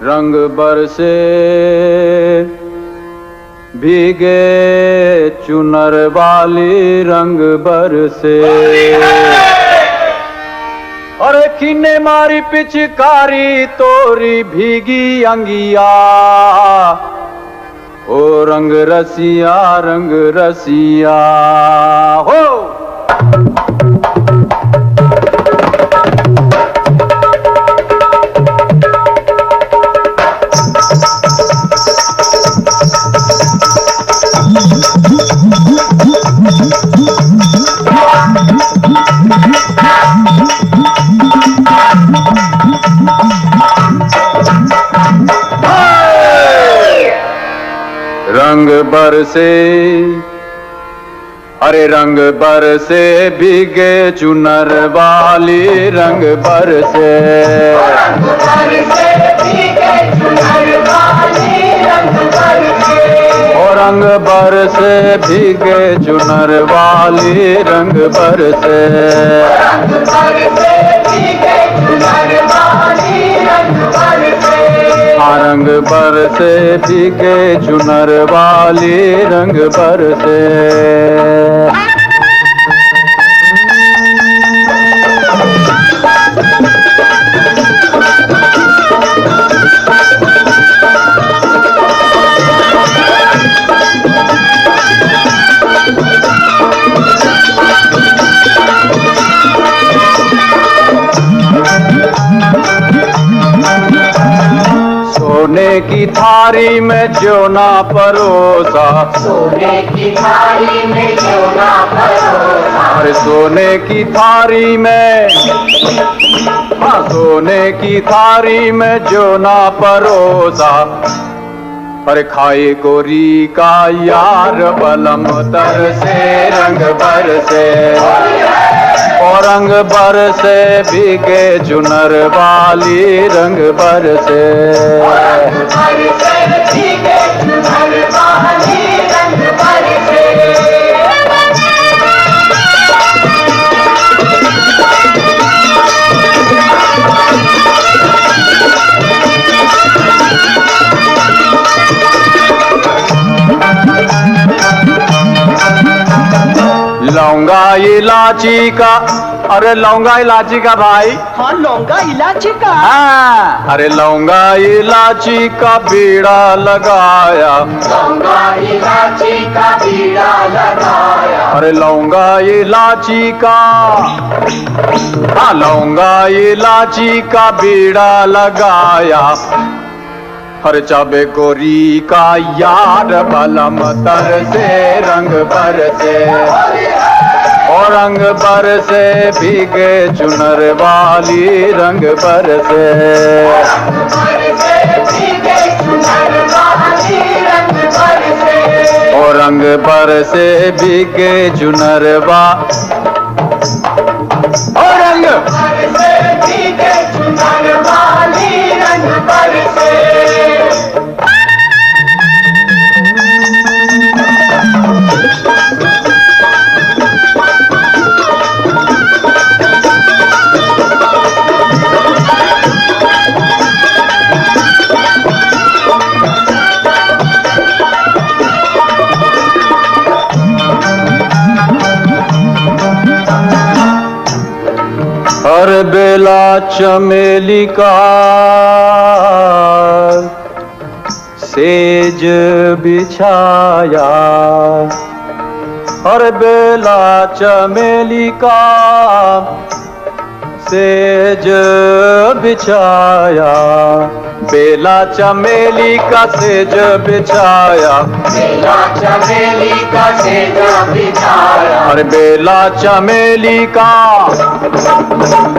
रंग बरसे भीगे चुनर वाली रंग बरसे। अरे किन्ने मारी पिचकारी तोरी भीगी अंगिया, ओ रंग रसिया हो। रंग बरसे, अरे रंग बरसे भीगे चुनर वाली रंग बरसे। रंग बरसे भीगे चुनर वाली रंग बरसे। और रंग बरसे भीगे चुनर वाली रंग बरसे। रंग बरसे भीगे चुनर वाली रंग बरसे। रंग बरसे भीगे चुनर वाली रंग बरसे। सोने की थारी में ज्योना परोसा, सोने की थारी में ज्योना परोसा। अरे सोने की थारी में, हाँ सोने की थारी में ज्योना परोसा। पर खाए गोरी का यार बलम तर से रंग बरसे। और रंग बरसे भीगे चुनर वाली रंग बरसे। रंग बरसे भीगे चुनर वाली रंग बरसे। लौंगा इलाची का, अरे लौंगा इलाची का भाई। हाँ लौंगा इलायची का। हाँ अरे लौंगा इलाची का बीड़ा लगाया। लौंगा इलायची का बीड़ा लगाया। अरे लौंगा इलाची का, हाँ लौंगा इलाची का बीड़ा लगाया। हर चाबे गोरी का यार बलम तर से रंग बरसे। और रंग बरसे भीगे चुनर वाली रंग बरसे। रंग बरसे भीगे चुनर वाली रंग बरसे। और रंग बरसे भीगे चुनर वा, और रंग बरसे भीगे चुनर वाली रंग बरसे। हर बेला चमेली का सेज बिछाया। हर बेला चमेली का सेज बिछाया। बेला चमेली का सेज बिछाया। बेला चमेली का सेज बिछाया। अरे बेला चमेली का,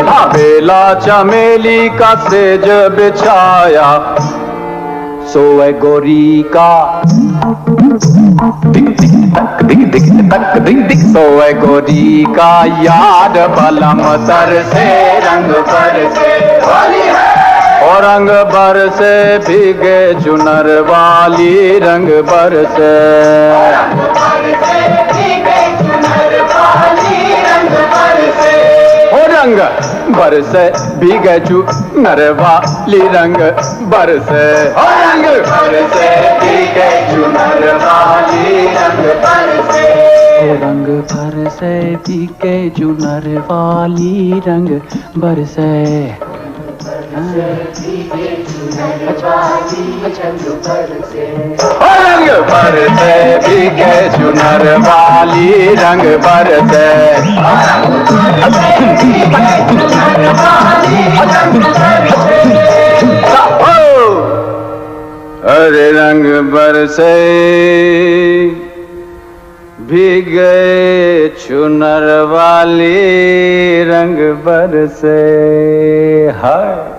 हाँ बेला चमेली का सेज बिछाया। सोए गोरी का दिक दिक तक दिक दिक तक दिक दिक। सोए गोरी का याद बलम तर से रंग बरसे। और रंग बरसे भीगे चुनर वाली रंग बरसे। रंग बरसे भीगे चुनर वाली रंग बरसे। हो रंग बरसे भीगे चुनर वाली रंग बरसे, रंग बरसे भीगे चुनर वाली रंग बरसे, रंग बरसे भीगे चुनर वाली रंग बरसे, रंग बरसे भीगे चुनर वाली रंग बरसे, अरे रंग बरसे भीगे चुनर वाली रंग बरसे, हाय।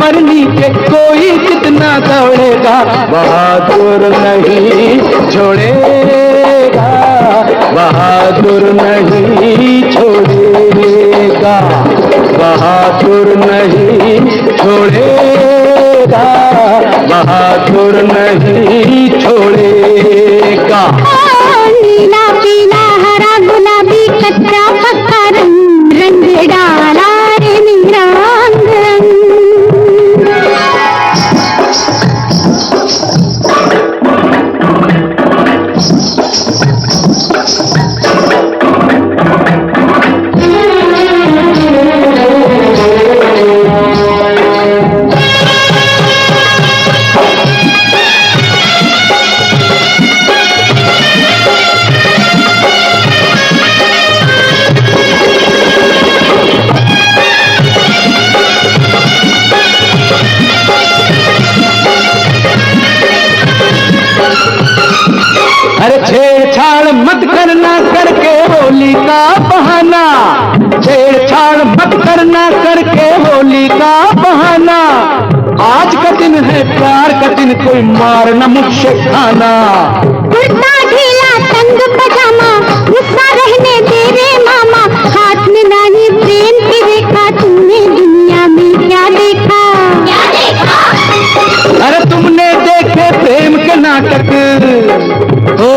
ऊपर नीचे कोई कितना दौड़ेगा, बहादुर नहीं छोड़ेगा, बहादुर नहीं छोड़ेगा, बहादुर नहीं छोड़ेगा, बहादुर नहीं छोड़ेगा। नीला पीला हरा गुलाबी कच्चा पक्का रंग, रंग डाला रे मेरा अंग रंग। अरे छेड़छाड़ मत करना करके होली का बहाना, छेड़छाड़ मत करना करके होली का बहाना। आज का दिन है प्यार का दिन, कोई मारना मुझसे खाना। कुर्ता ढीला तंग पजामा, गुस्सा रहने दे रे मामा। हाथ में नहीं प्रेम की रेखा, तूने दुनिया में क्या देखा? अरे तुमने देखे प्रेम के नाटक, ओ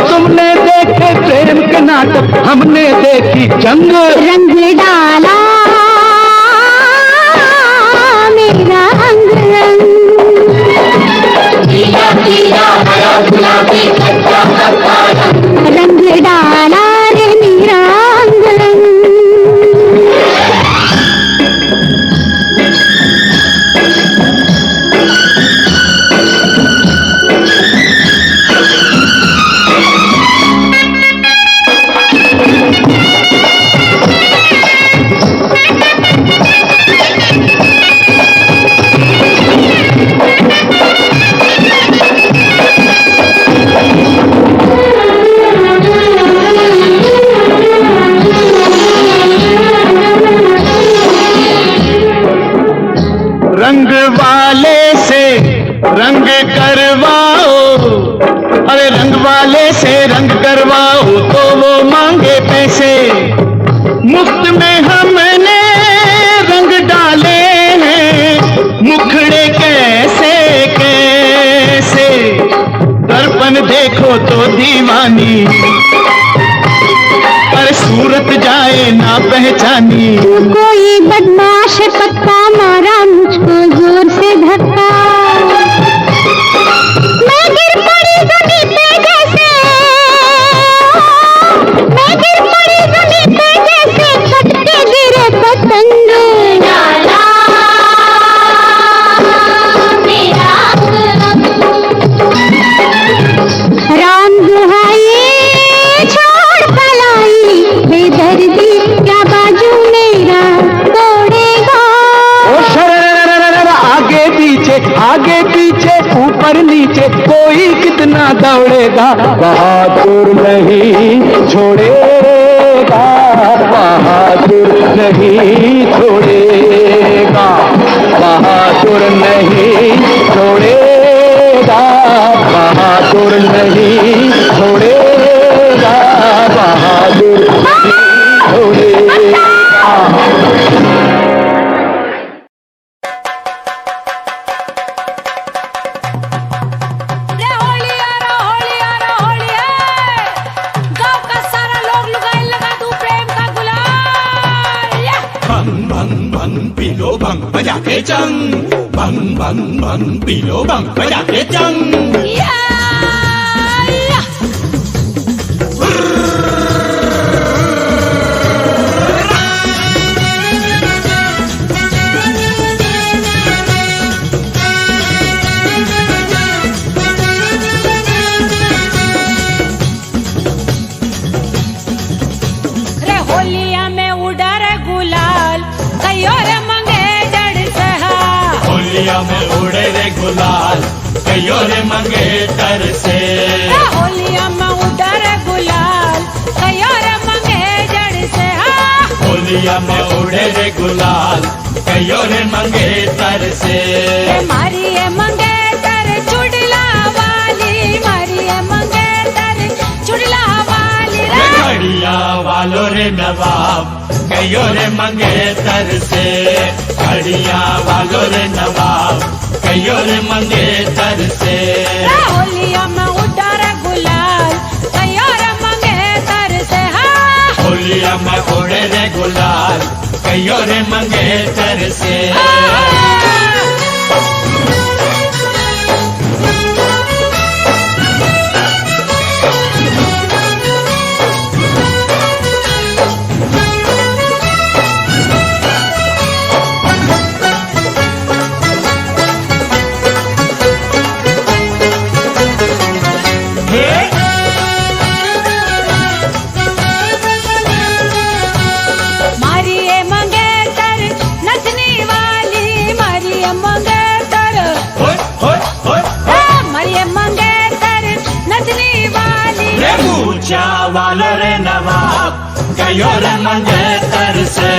तुमने देखे प्रेम के नाटक, हमने देखी जंग। रंग डाला मेरा अंग रंग, पीला पीला हरा गुलाबी कच्चा पक्का रंग, रंग डाला रे मेरा अंग रंग। रंग वाले से रंग करवाओ, अरे रंग वाले से रंग करवाओ तो वो मांगे पैसे। मुफ्त में हमने रंग डाले हैं, मुखड़े कैसे कैसे। दर्पण देखो तो दीवानी, पर सूरत जाए ना पहचानी। कोई बदमाश पक्का मारा मुझको जोर से धक्का, मैं गिर पड़ी जमीन पे जैसे, मैं गिर पड़ी जमीन पे जैसे, कट के गिरे पतंग। डाला मेरा राम दुहाई छोड़ पलाई, बेदर्दी क्या बाजू मेरा तोड़ेगा। ओ शररररररर, आगे पीछे ऊपर नीचे कोई कितना दौड़ेगा, बहादुर नहीं छोड़ेगा, बहादुर नहीं छोड़ेगा, बहादुर नहीं छोड़ेगा, बहादुर नहीं छोड़ेगा, बहादुर नहीं छोड़ेगा। पीलो भंग बजा के चंग, भंग भंग भंग पीलो भंग बजा के चंग। रे होलिया में उड़ा रे गुलाल, कयो रे मंगे जड़ सहा। होलिया में उड़े रे गुलाल, कयो रे मंगे तर से। होलिया में उड़ा रे गुलाल, कयो रे मंगे जड़ सहा। होलिया में उड़े रे गुलाल कयो रे मंगेतर से। मारिए मंगेतर चुड़ला वाली, मारिए मंगेतर चुड़ला वाली रे। घड़िया वालो रे नवाब कयो रे मंगेतर से। घड़िया वालो रे नवाब कयो रे मंगेतर से। होलिया में उड़ा रे गुलाल कयो रे मंगेतर से। होलिया में उड़े रे गुलाल कयो रे मंगेतर से। मारिए मंगेतर नचनी वाली, मारिए मंगेतर, मारिए मंगेतर नचनी वाली। रे ऊंचा वालो रे नवाब कयो रे मंगेतर से।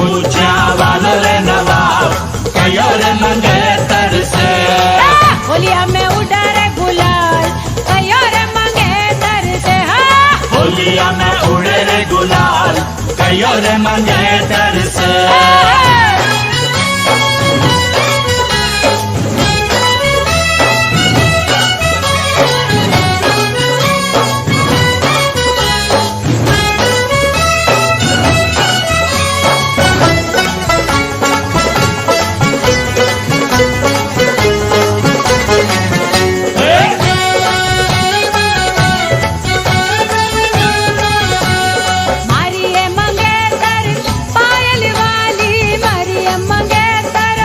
ऊंचा वालो रे नवाब कयो रे मंगेतर से। होलिया में उड़ा रे गुलाल कयो रे मंगेतर से। होलिया में उड़े रे गुलाल कयो रे मंगेतर से। मारिए मंगेतर पायल वाली, मारिए मंगेतर,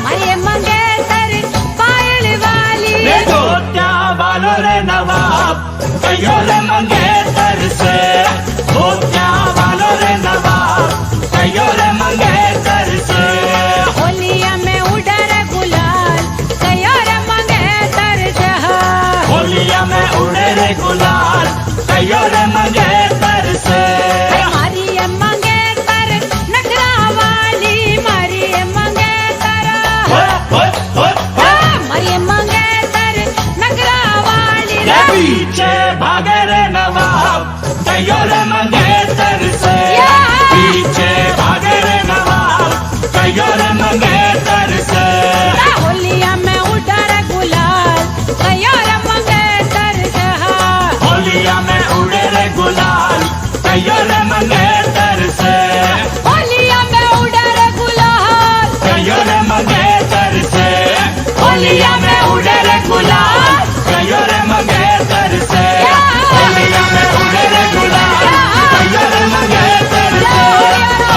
मारिए मंगेतर पायल वाली। रे गोटा वालो रे नवाब कयो रे मंगेतर से। गोटा वालो रे नवाब कयो रे मंगेतर से। होलिया में उड़ा रे गुलाल कयो रे मंगेतर से। होलिया में उड़े रे गुलाल कयो रे मंगेतर से। मारिए मंगेतर नखरा वाली, मारिए मंगेतर, मारिए मंगेतर नखरा वाली रे। पीछे भागे रे नवाब कयो रे मंगेतर से। पीछे भागे रे नवाब कयो रे मंगेतर से। होलिया में उड़ा रे गुलाल कयो रे मंगेतर से। होलिया में उड़े रे गुलाल कयो रे मंगेतर से। होलिया में उड़ा रे गुलाल कयो रे मंगेतर से। होलिया में उड़े रे गुलाल कयो रे मंगेतर से। होलिया में उड़े रे गुलाल कयो रे मंगेतर से।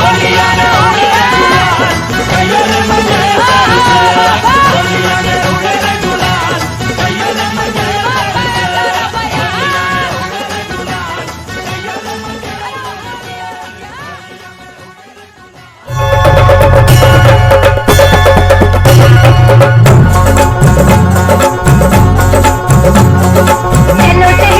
होलिया में उड़े रे गुलाल कयो रे मंगेतर से। होलिया में उड़े रे गुलाल कयो रे मंगेतर से। चलो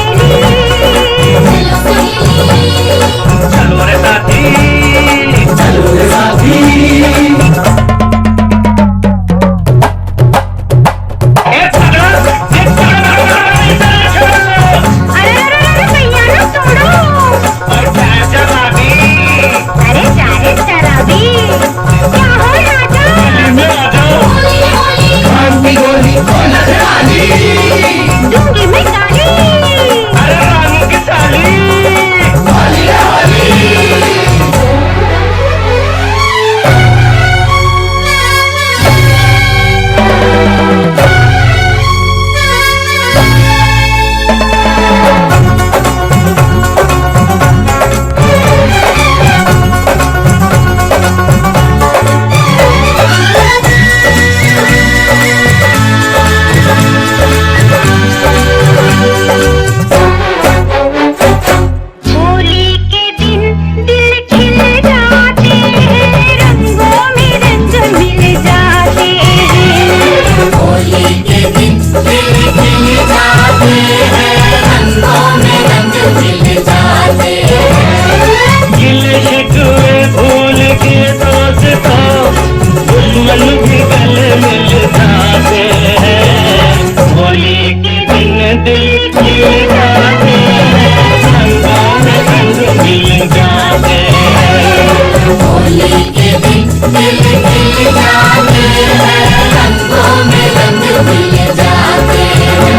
मन भी गले मिल जाते हैं। होली के दिन दिल खिल जाते हैं, रंगों में रंग मिल जाते हैं। होली के दिन दिल खिल जाते हैं, रंगों में रंग मिल जाते हैं।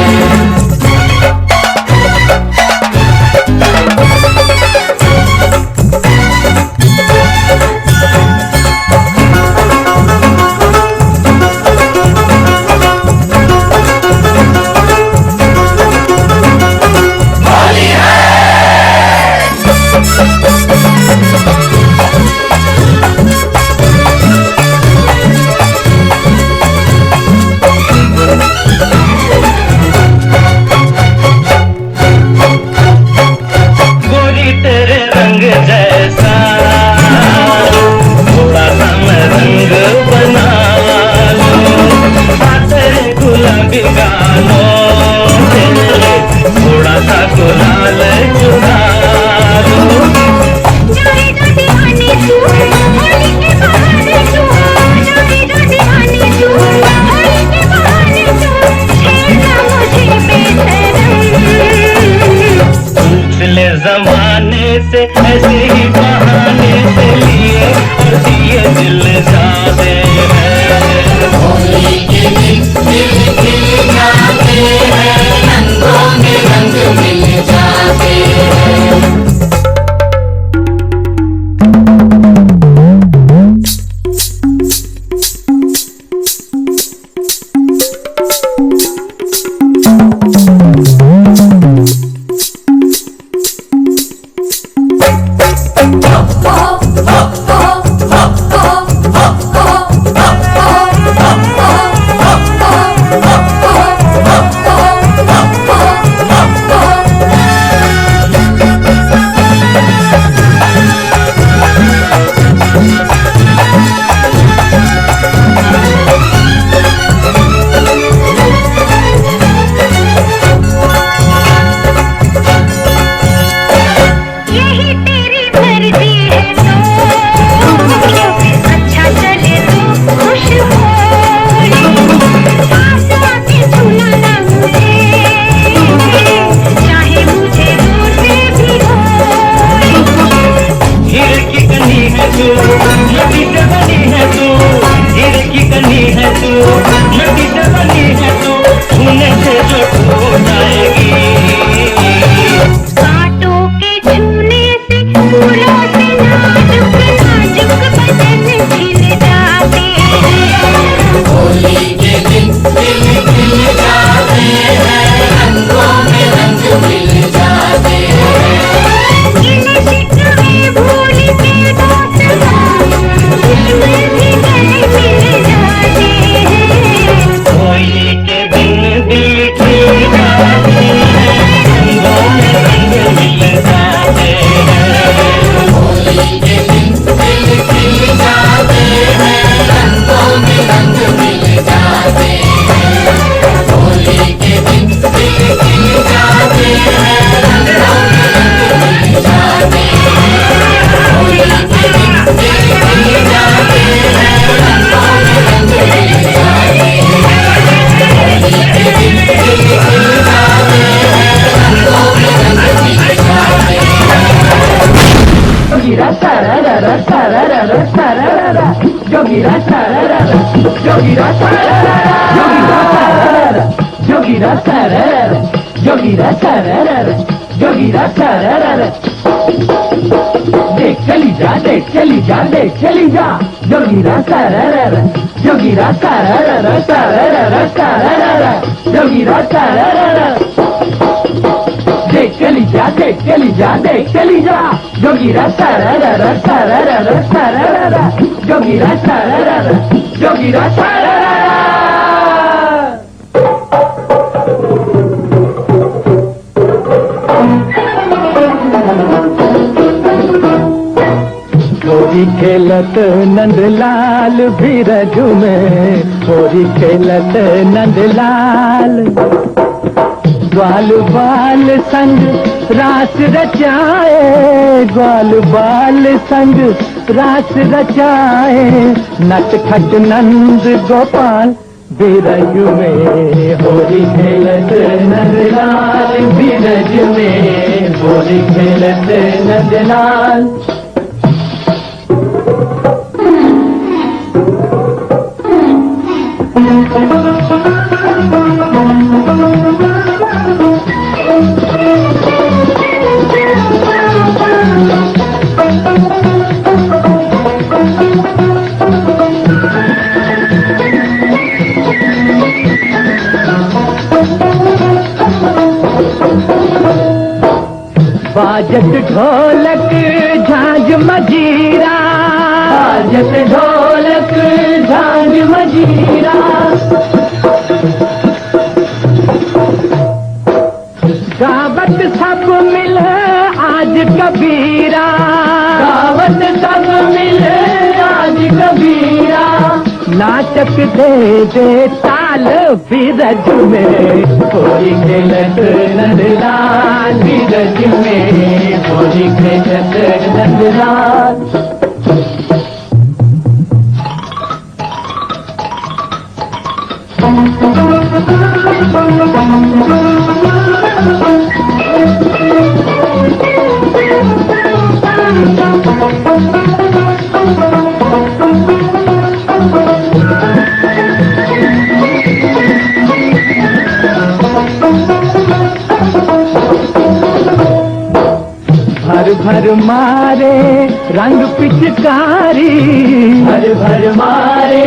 जमाने से ऐसे ही बहाने से लिए और दिए दिल जाते हैं। होली के दिन दिल खिल जाते हैं, रंगों में रंग मिल जाते हैं। देख चली जा, देख चली जा, देख चली जा, जोगीरा सरर, जोगीरा सरर, सरर, सरर, जोगीरा सरर। देख चली जा, देख चली जा, देख चली जा, जोगीरा सरर, सरर, सरर, जोगीरा सरर, जोगीरा सरर। होली खेलत नंदलाल बिरजू में, होली खेलत नंदलाल, ग्वाल बाल संग रास रचाए, ग्वाल बाल संग रास रचाए नटखट नंद गोपाल बीरज में होली खेलत नंदलाल बीरज में होली खेलत नंदलाल बाजत ढोलक झांझ मजीरा बाजत ढोलक झांझ मजीरा गावत सब मिल आज कबीरा गावत सब मिल आज कबीरा नाचक दे ताल बीरज में होली खेलत नंदलाल बीरज में होली खेलत नंदलाल भर भर मारे रंग पिचकारी भर भर मारे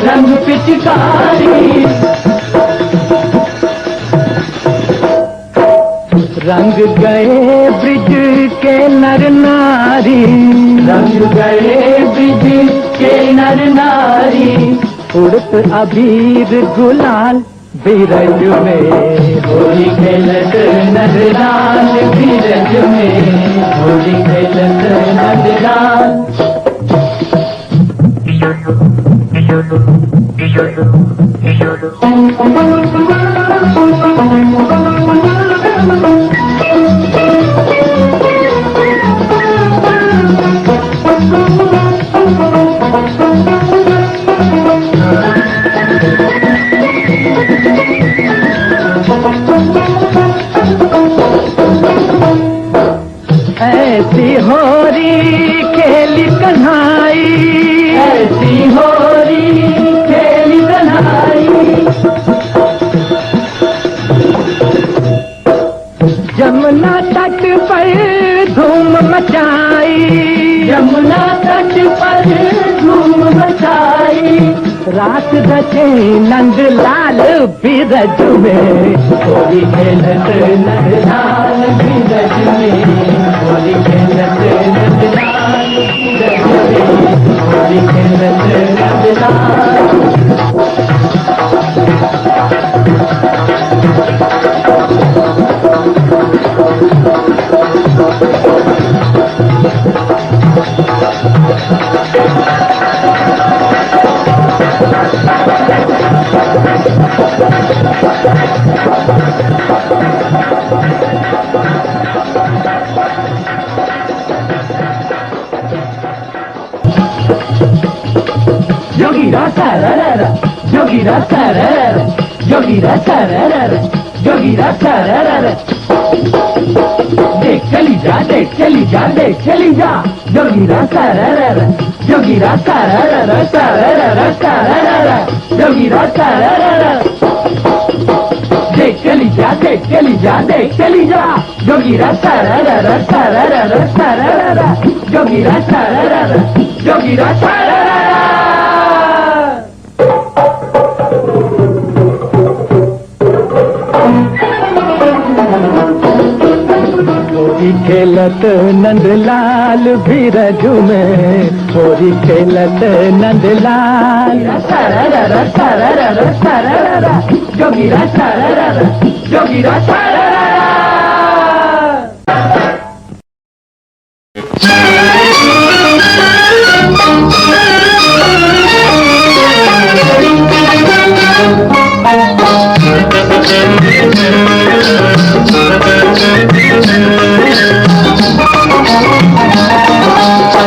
रंग पिचकारी रंग गए ब्रिज के नर नारी रंग गए ब्रिज के नर नारी उड़त अबीर गुलाल बीरज में होली खेलत नंदलाल बीरज में होली खेलत नंदलाल ऐसी होरी खेली कन्हाई ऐसी होरी खेली कन्हाई जमुना तट पर धूम मचाई यमुना तट पर धूम मचाई रात रचे नंदलाल बीरज में होली खेलत नंदलाल बीरज में होली खेलत नंदलाल बीरज में होली खेलत Nandlal Yogira sararara, yogira sararara, yogira sararara, yogira sararara. देख चली जा, देख चली जा, देख चली जा, योगिरा sararara, योगिरा sararara, sararara, sararara, योगिरा sararara. देख चली जा, देख चली जा, देख चली जा, योगिरा sararara, sararara, sararara, योगिरा sararara, योगिरा sararara. Holi खेलत नंदलाल बीरज में होली खेलत नंदलाल सररर सररर सररर जोगिरा सररर जोगिरा सररर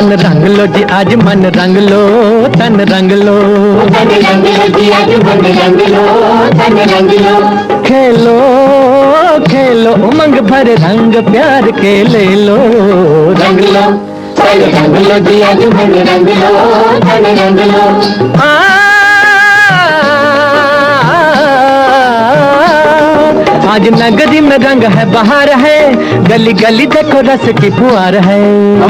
तन रंग लो जी आज मन रंग लो, तन रंग लो, तन रंग लो जी आज मन रंग लो, तन रंग लो। खेलो खेलो उमंग भरे रंग प्यार के ले लो, रंग लो तन रंग लो जी आज मन रंग लो, तन रंग लो। आज नगरी में रंग है बहार है, गली गली देखो रस की फुहार है,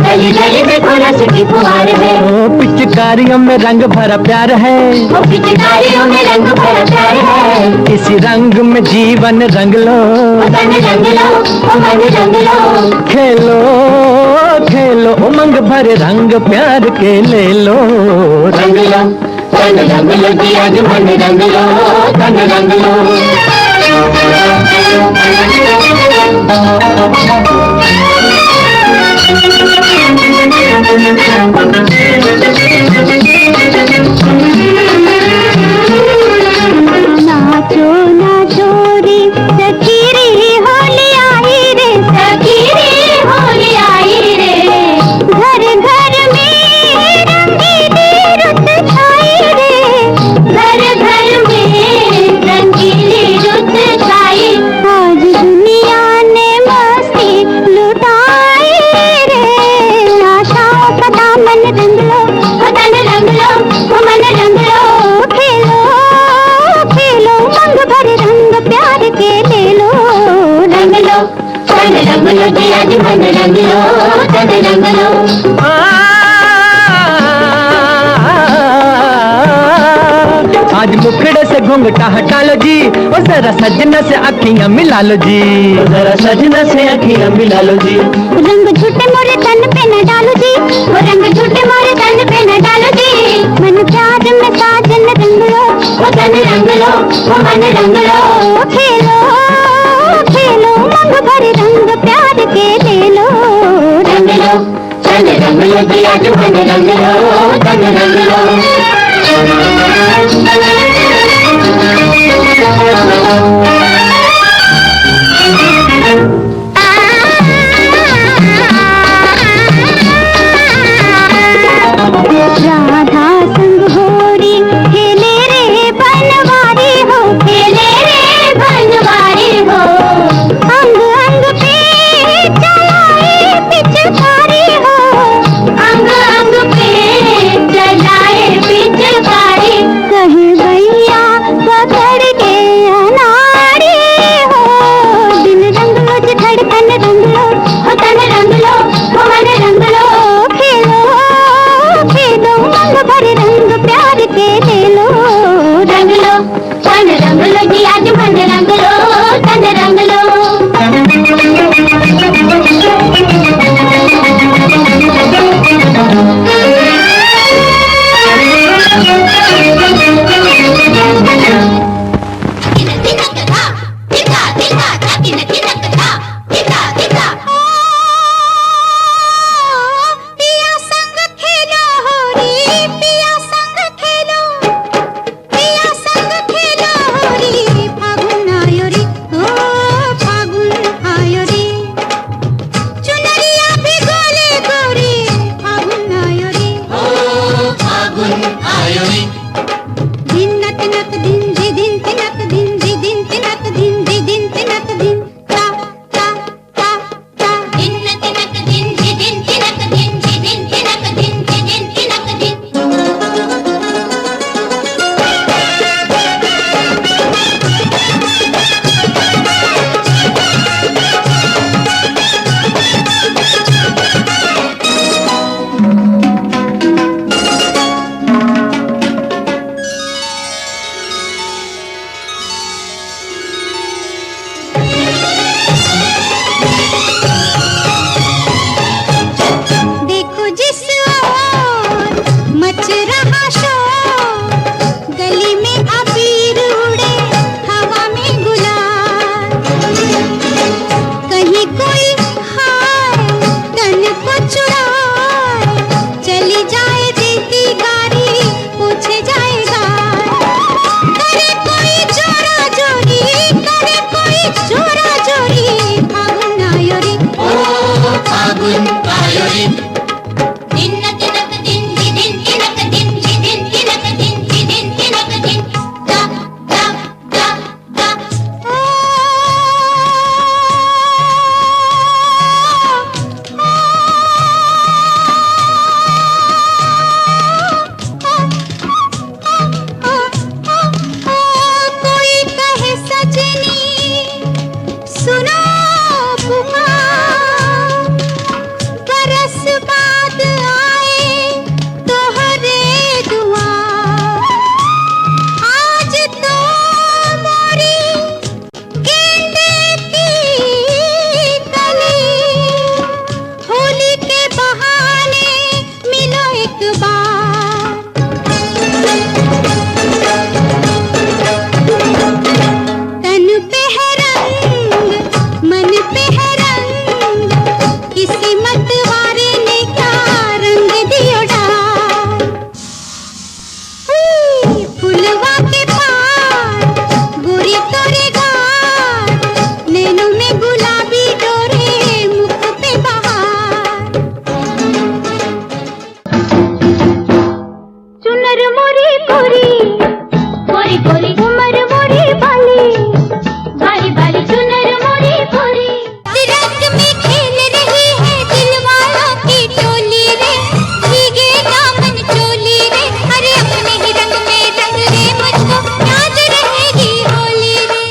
गली गली देखो रस की फुहार है। ओ पिचकारियों में रंग भरा प्यार है, ओ पिचकारियों में रंग भरा प्यार है। इसी रंग में जीवन रंग लो, तन रंग लो, मन रंग लो। खेलो खेलो उमंग भरे रंग प्यार के ले लो, रंग लो तन रंग लो जी आज मन रंग लो, तन रंग लो। नाचो नाचो रे सखी रे होली आई रे, सखी रे होली आई रे। घर घर में रंगीली रुत छाई रे, घर घर में रंगीली रुत छाई। आज दुनिया ने मस्ती लुटाई रे, आशाओं का दामन रंग लो, तन रंग लो, मन रंग लो। खेलो खेलो उमंग भरे रंग प्यार के ले लो, रंग लो तन रंग लो जी आज मन रंग लो, तन रंग लो। आज मुखड़े से घूंघटा हटा लो जी, और जरा सजना से अखियां मिला लो जी, जरा सजना से अखियां मिला लो जी। रंग झूठे मोरे तन पे न डालो जी, वो रंग झूठे मोरे तन पे न डालो जी। मन प्यार में साजन रंग लो, ओ तन रंग लो, ओ मन रंग लो। खेलो खेलो उमंग भरे रंग प्यार के ले लो, रंग लो तन रंग लो जी आज मन रंग लो, तन रंग लो। राधा संग होरी खेले रे बनवारी हो, खेले रे बनवारी हो। अंग अंग पे चलाए पिचकारी हो, अंग अंग पे चलाए पिचकारी। कहे गलवा के पार गोरी तोरे गाल नैनों में गुलाबी डोरे मुख पे बहार चुनर मोरी गोरी गोरी गोरी उमर मोरी बाली बाली बाली चुनर मोरी गोरी रंग में खेल रही है दिल वालों की टोली रे भीगे दामन चोली रे अरे अपने ही रंग में रंग रे मुझको याद रहेगी होली रे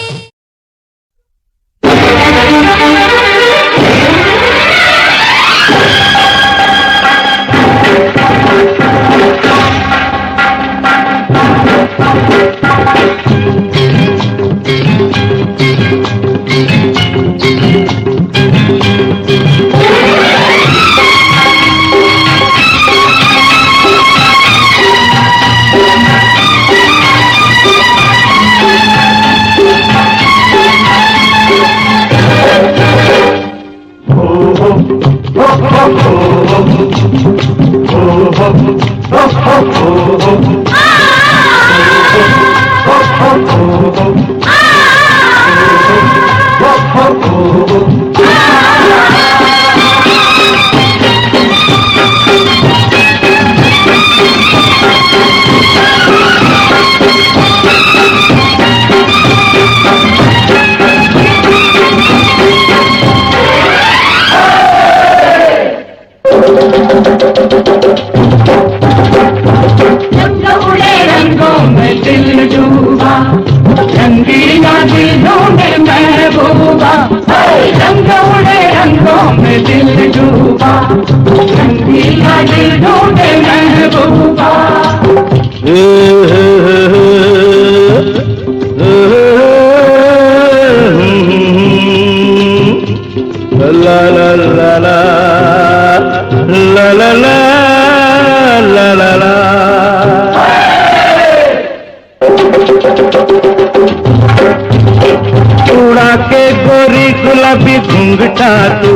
उड़ा के गोरी गुलाबी घूंघटा तू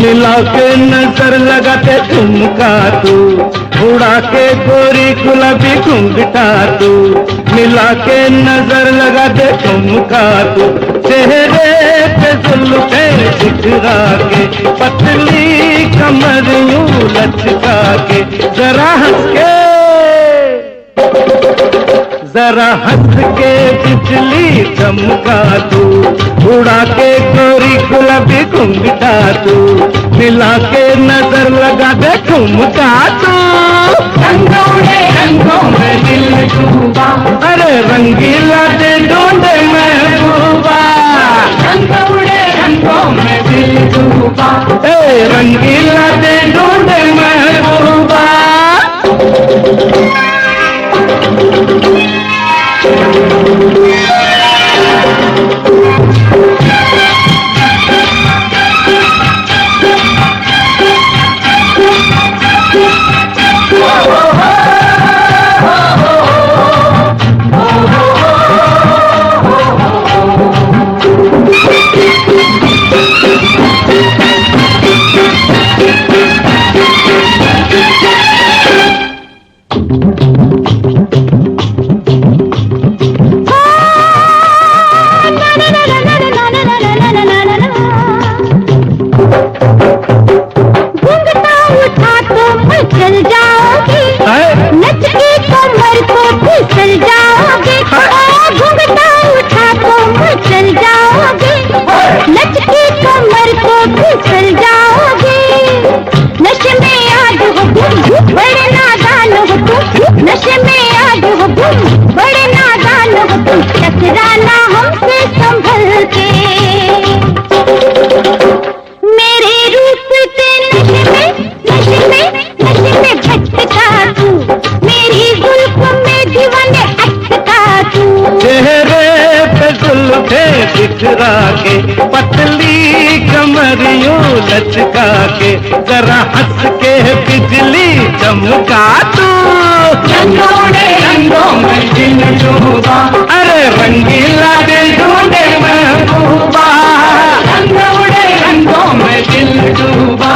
मिला के नजर लगाते झुमका तू उड़ा के गोरी गुलाबी घूंघटा तू मिला के नजर लगाते झुमका तू चेहरे पे जुल्फे बिखरा के पतली कमर यूं लचका के जरा हंस के बिजली चमका तू उड़ा के गोरी गुलाबी घूंघटा तू मिला के नजर लगा दे ठुमका तू रंगों में दिल डूबा अरे रंगीला दे ढूंढे महबूबा रंगों में दिल डूबा रंगीला दे ढूंढे महबूबा नशे में याद हो तुम बड़े नादान हो तुम टकराना हमसे संभल के मेरे रूप के नशे में भटका तू मेरी जुल्फ में दीवाने अटका तू चेहरे पे जुल्फे बिखरा के पतली कमरियों लचका के जरा हंस के बिजली चमका तू रंगों में दिल डूबा अरे रंगीला दिल ढूंढे महबूबा रंगों में दिल डूबा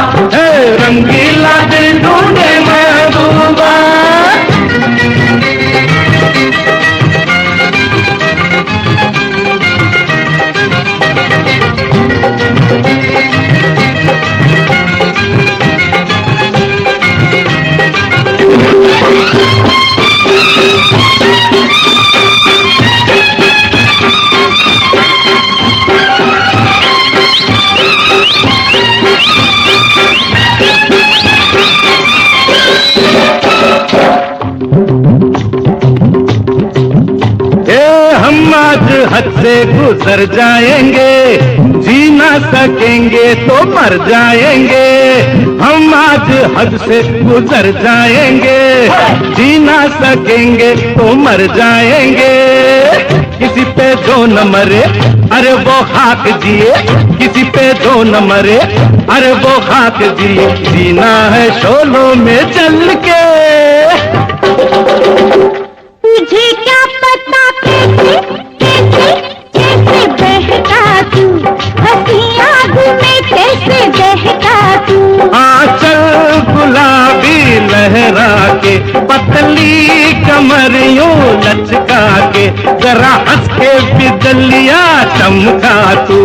रंगीला दिल ढूंढे महबूबा हद से गुजर जाएंगे, जी ना सकेंगे तो मर जाएंगे। हम आज हद से गुजर जाएंगे, जी ना सकेंगे तो मर जाएंगे। किसी पे जो न मरे अरे वो खाक जिए, किसी पे जो न मरे अरे वो खाक जिए। जीना है शोलों में चल के। तुझे क्या पता कैसे बहका तू, हंसी आग में कैसे बहका तू। आंचल गुलाबी लहरा के, पतली कमर यूं लचका के, जरा हंस के बिजलिया चमका तू।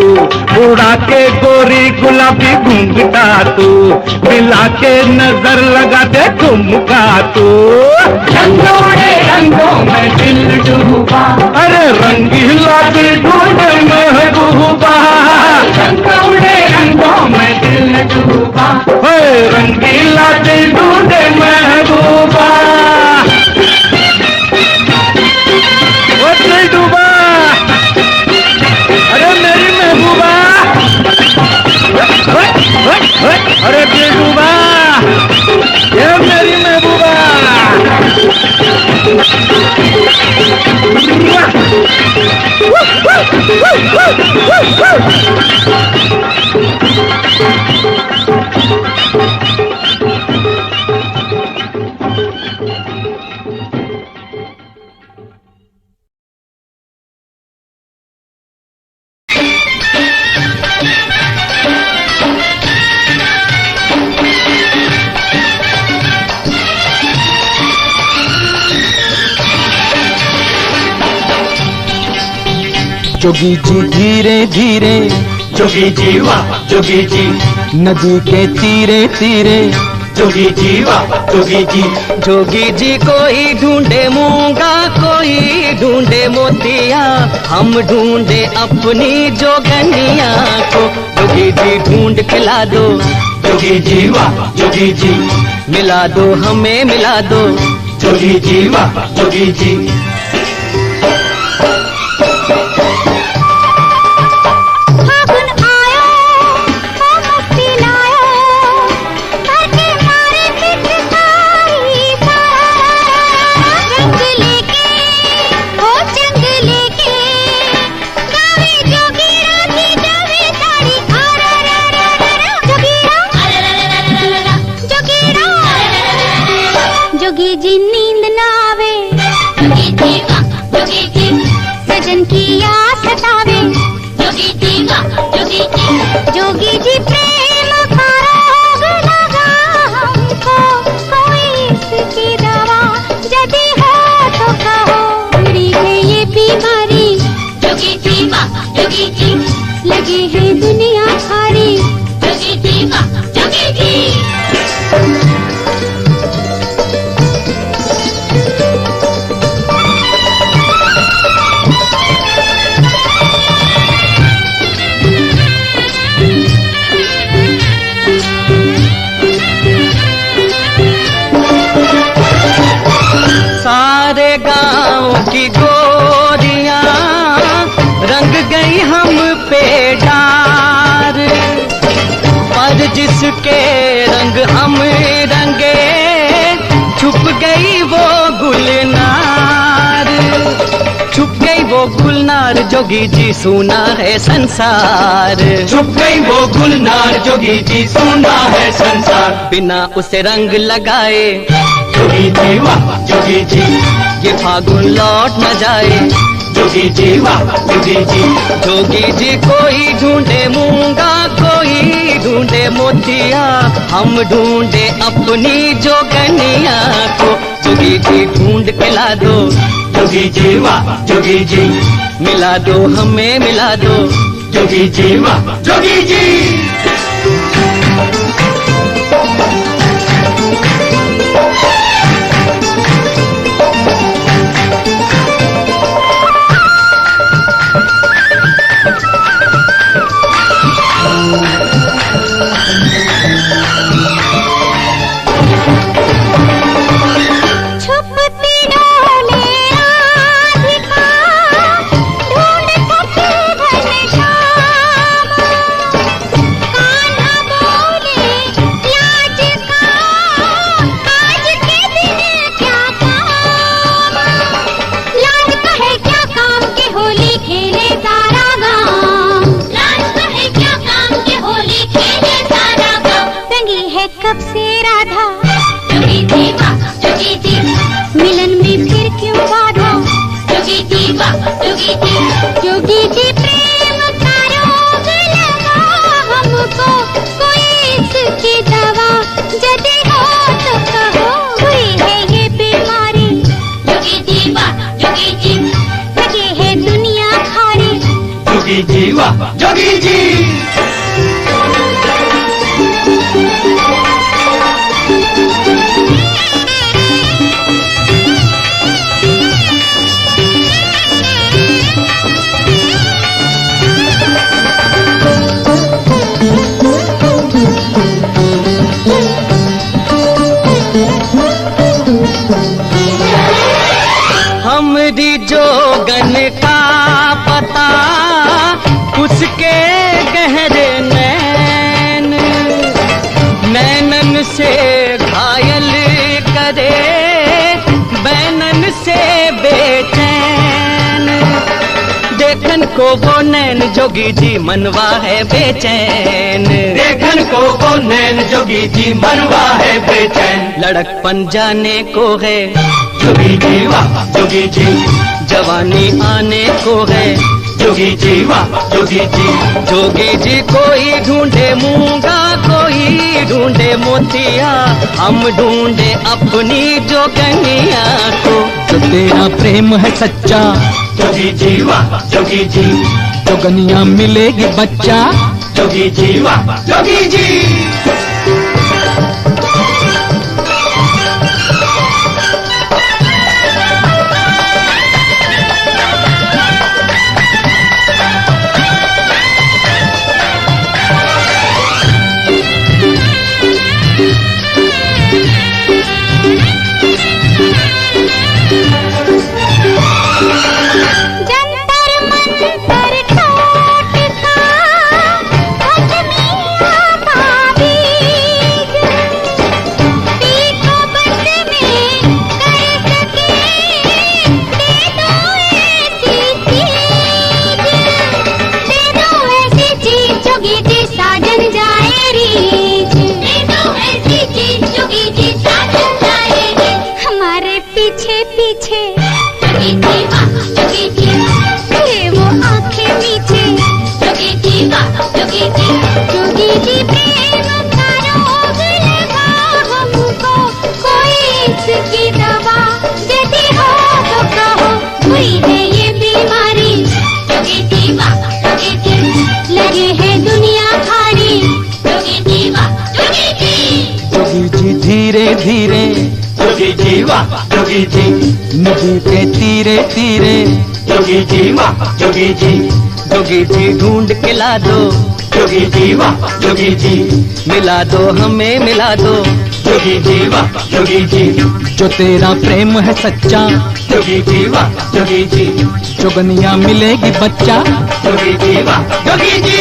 उड़ा के गोरी गुलाबी घूंघटा तू, मिला के नजर लगा दे ठुमका तू। रंगों में दिल डूबा, अरे रंगीला दिल ढूंढे महबूबा। रंगों में दिल डूबा, रंगीला दिल ढूंढे महबूबा। वो दिल डूबा, अरे मेरी महबूबा। अरे दिल डूबा, ये मेरी महबूबा। जोगी जी धीरे धीरे, जोगी जी वाह जोगी जी, नदी के तीरे तीरे, जोगी जी वाह जोगी जी। जोगी जी कोई ढूंढे मूंगा, कोई ढूंढे मोतिया, हम ढूंढे अपनी जोगनिया को। जोगी जी ढूंढ खिला दो, जोगी जी वाह जोगी जी, मिला दो हमें मिला दो। जोगी जी वाह जोगी जी। जोगी जी नींद ना आवे, जोगी जी वाह जोगी जी, सजन की याद सतावे, जोगी जी वाह जोगी जी। जोगी जी प्रेम का रोग लगा हमको, कोई इसकी दवा यदि हो तो कहो। बुरी है ये बीमारी, जोगी जी वाह जोगी जी, लगी है दुनिया सारी, जोगी जी वाह जोगी जी। सारे गांव की गोरियां रंग गई हम पे डार, पर जिसके रंग हम रंगे छुप गई वो गुलनार, छुप गई वो गुलनार। जोगी जी सुना है संसार, छुप गई वो गुलनार, जोगी जी सुना है संसार। बिना उसे रंग लगाए, जोगी जी वाह जोगी जी, ये फागुन लौट न जाए। जोगी जी वाह जोगी जी। जोगी जी कोई ढूंढे मूंगा, कोई ढूंढे मोतिया, हम ढूंढे अपनी जोगनिया को। जोगी जी ढूंढ के ला दो, जोगी जी वाह जोगी जी, मिला दो हमें मिला दो। जोगी जी वाह जोगी जी। छुपती डोले राधिका, ढूंढती जोगी जी प्रेम का रोग लगा हमको, कोई इसकी दवा यदि हो तो कहो, हुई है ये बीमारी जोगी जी वाह जोगी जी, लगे है दुनिया खारी जोगी जी वाह जोगी जी। हमरी जोगन का पता उसके गहरे नैन, नैनन से घायल करे बैनन से बेचैन, देखन को वो नैन जोगी जी मनवा है बेचैन, देखन को वो नैन जोगी जी मनवा है बेचैन, लड़कपन जाने को है जोगी जी वाह जोगी जी, जवानी आने को है जोगी जी वाह जोगी जी। जोगी जी कोई ढूंढे मूंगा कोई ढूंढे मोतिया, हम ढूंढे अपनी जोगनिया को, जो तेरा प्रेम है सच्चा जोगी जी वाह जोगी जी, जोगनिया मिलेगी बच्चा जोगी जी वाह जोगी जी। पीछे पीछे जोगी जी वाह जोगी जी, ये वो आंखें मीठे जोगी जी वाह जोगी जी, जोगी जी प्रेम का रोग लगा हमको, कोई इसकी दवा यदि हो तो कहो, हुई है ये बीमारी जोगी जी वाह जोगी जी, लगे है दुनिया खारी जोगी जी वाह जोगी जी। जोगी जी धीरे धीरे जोगी जी वाह जोगी जी, नदी के तीरे तीरे जोगी जी वाह जोगी जी, जोगी जी ढूंढ के ला दो जोगी जी वाह जोगी जी, मिला दो हमें मिला दो जोगी जी वाह जोगी जी, जो तेरा प्रेम है सच्चा जोगी जी वाह जोगी जी, जोगनिया मिलेगी बच्चा जोगी जी वाह जोगी जी।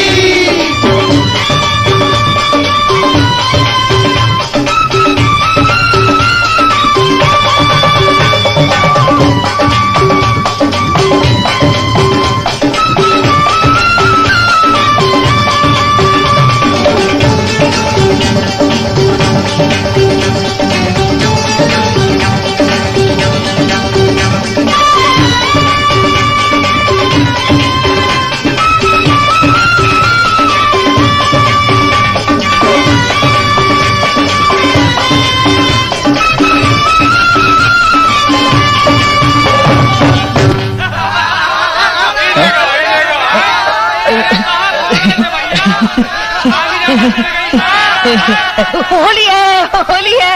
होली है होली है।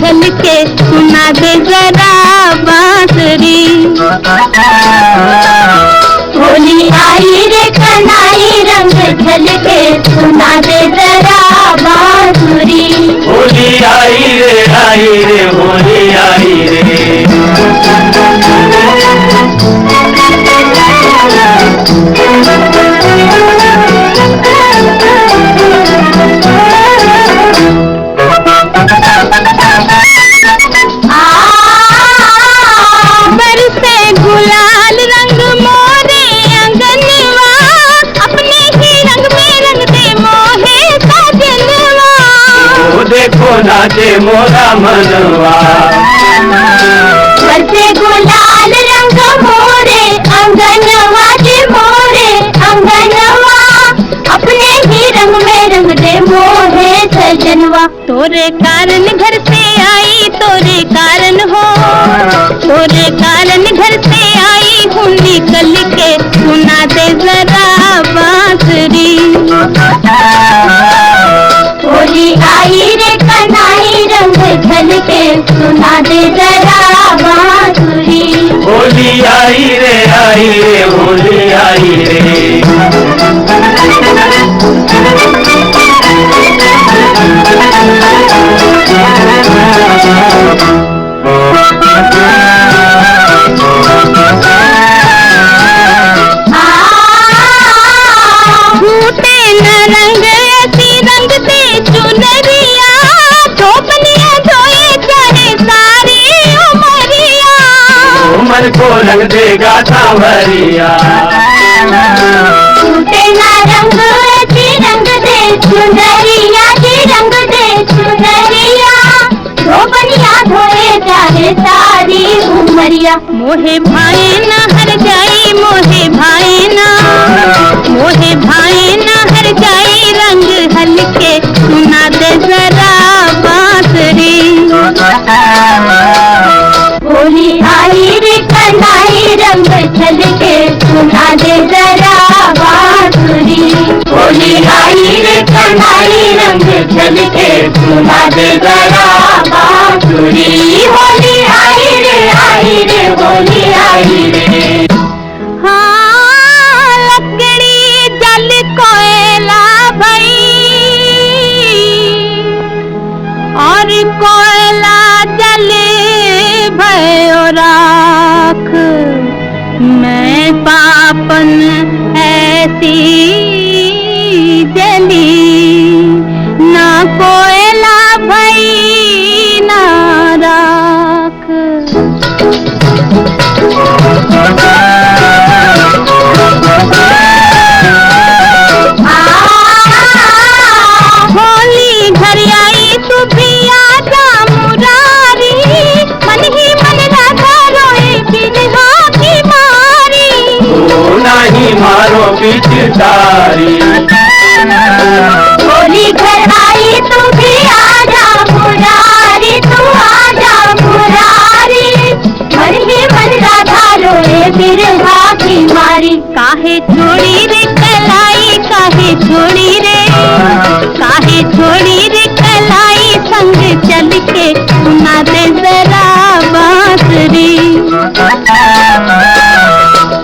झलके सुना दे जरा बांसुरी। होली आई रे कनाई रंग झलके सुना दे जरा बांसुरी। होली आई रे होली आई रे। बरसे गुलाल रंग मोरे अंगनवा, अपने ही रंग में रंग दे मोहे सजनवा। ओ देखो नाचे मोरा मनवा। बरसे गुलाल रंग मोरे अंगनवा जी मोरे अंगनवा, अपने ही रंग में रंग दे मोहे सजनवा। तोरे कारण घर से आई तोरे कारण हो, तोरे कारण घर से आई हूँ निकल के सुना दे जरा बांसुरी। होली आई रे कनाई रंग झलके सुना दे जरा बांसुरी। होली आई रे होली आई रे। झूठे न रंग ऐसी रंग दे चुनरिया, धोपनिया धोए चाहे सारी उमरिया। उमर को रंग देगा सांवरिया। झूठे न रंग ऐसी रंग दे चुनरिया जी रंग दे चुनरिया, धोपनिया धोए चाहे सारी उमरिया। मोहे भाई न हर जाई मोहे भाई न, मोहे भाई न हर जाई रंग हल्के सुना दे जरा बांसुरी। होली आई रे कनाई रंग झलके सुना दे जरा बांसुरी। होली आई रे कनाई रंग झलके सुना दे जरा बांसुरी। होली आई रे होली आई रे। हाँ लकड़ी जल कोयला भई और कोयला जले भयो राख, मैं पापन ऐसी जली ना कोयला भई ना राख। होली घर आई तू भी आजा मुरारी, मन ही मन राधा रोए बिरहा की मारी। ओ नहीं मारो पिचकारी। होली घर आई तू भी आजा मुरारी, तू आजा मुरारी, मन ही मन राधा रोए बिरहा की मारी। काहे छोड़ी रे कलाई काहे छोड़ी रे, काहे छोड़ी रे कलाई संग चल के सुना दे जरा बांसुरी।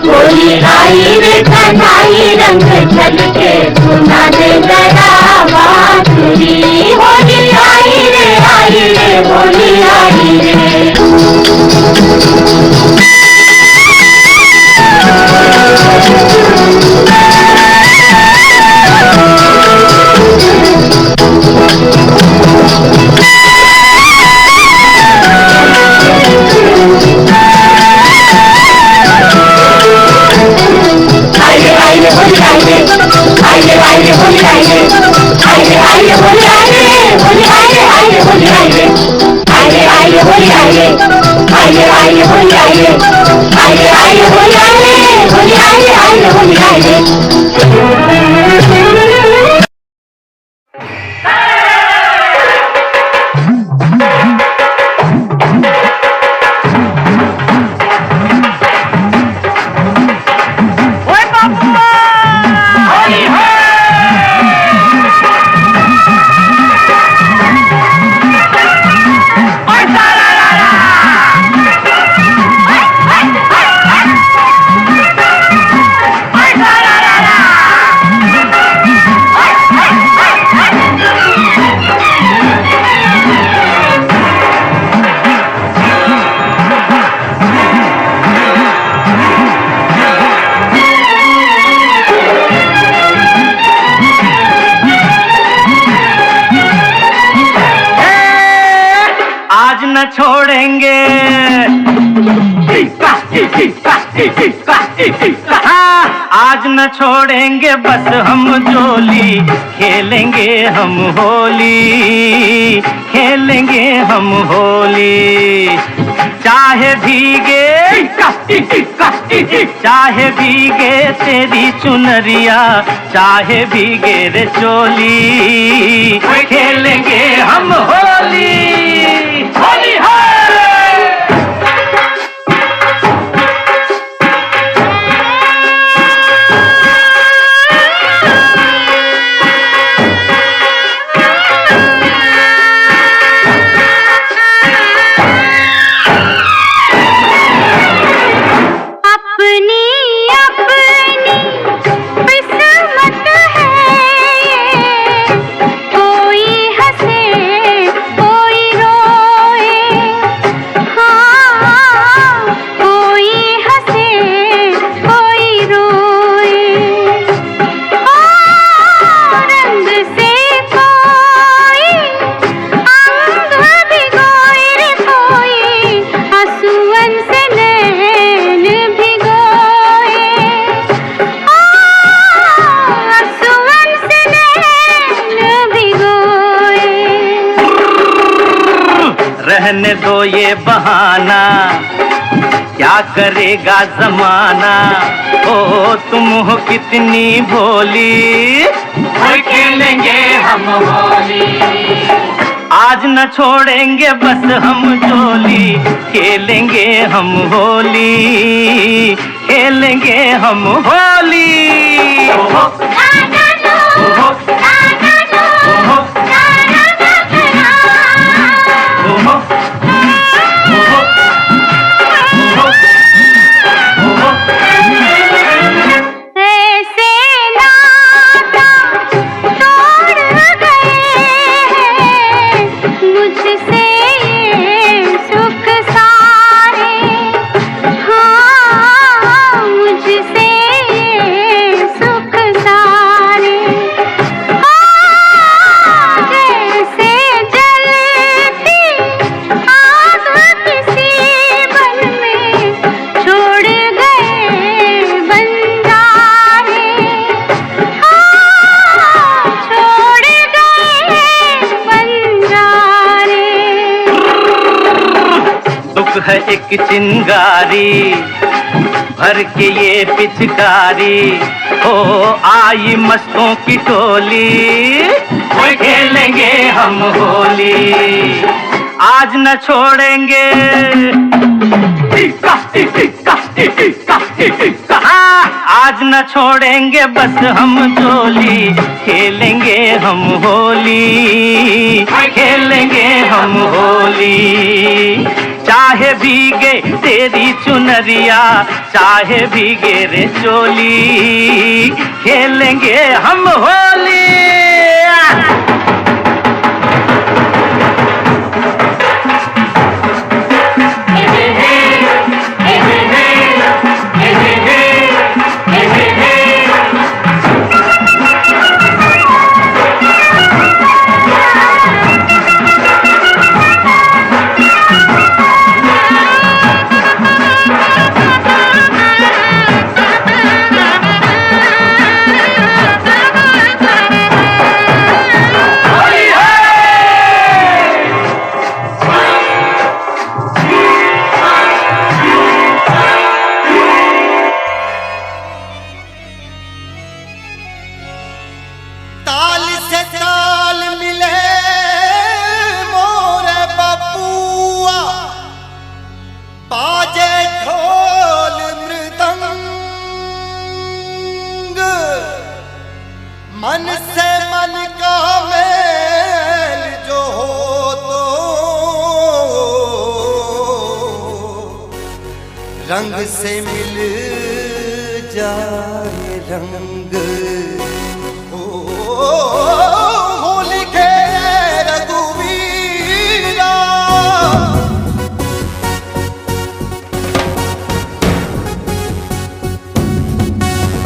होली आई रे कनाई रंग झलके सुना दे जरा बांसुरी। होली आई रे होली आई रे। छोड़ेंगे। हाँ, आज न छोड़ेंगे बस हम जोली, खेलेंगे हम होली, खेलेंगे हम होली। चाहे भीगे चाहे भीगे तेरी चुनरिया, चाहे भीगे रे चोली, खेलेंगे हम होली। होली है। रहने दो ये बहाना, क्या करेगा जमाना। ओ तुम हो कितनी भोली, खेलेंगे हम होली। आज न छोड़ेंगे बस हम जोली, खेलेंगे हम होली, खेलेंगे हम होली। है एक चिंगारी भर के ये पिचकारी, हो आई मस्तों की टोली, खेलेंगे हम होली। आज न छोड़ेंगे आज न छोड़ेंगे बस हम जोली, खेलेंगे हम होली, खेलेंगे हम होली। चाहे भीगे तेरी चुनरिया, चाहे भीगे रे चोली, खेलेंगे हम होली। मन से मन का मेल जो हो तो रंग से मिल जाए रंग। ओ होली खेले रघुवीरा,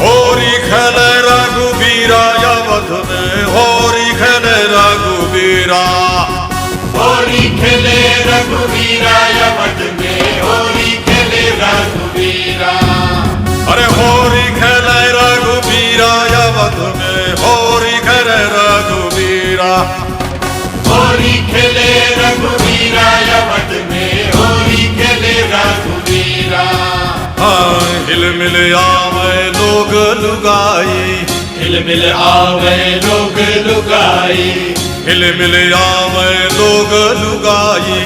होली खेले रघुवीरा, अवध में होली खेले रघुवीरा, होली खेले रघुवीरा अवध में होली खेले रघुवीरा। अरे होली खेले रघुवीरा अवध में होली खेले रघुवीरा। होली खेले रघुवीरा अवध में होली खेले रघुवीरा। हाँ हिल मिल आवे लोग लुगाई, हिल मिल आवे लोग लुगाई, हिल मिल आवे लोग लुगाई।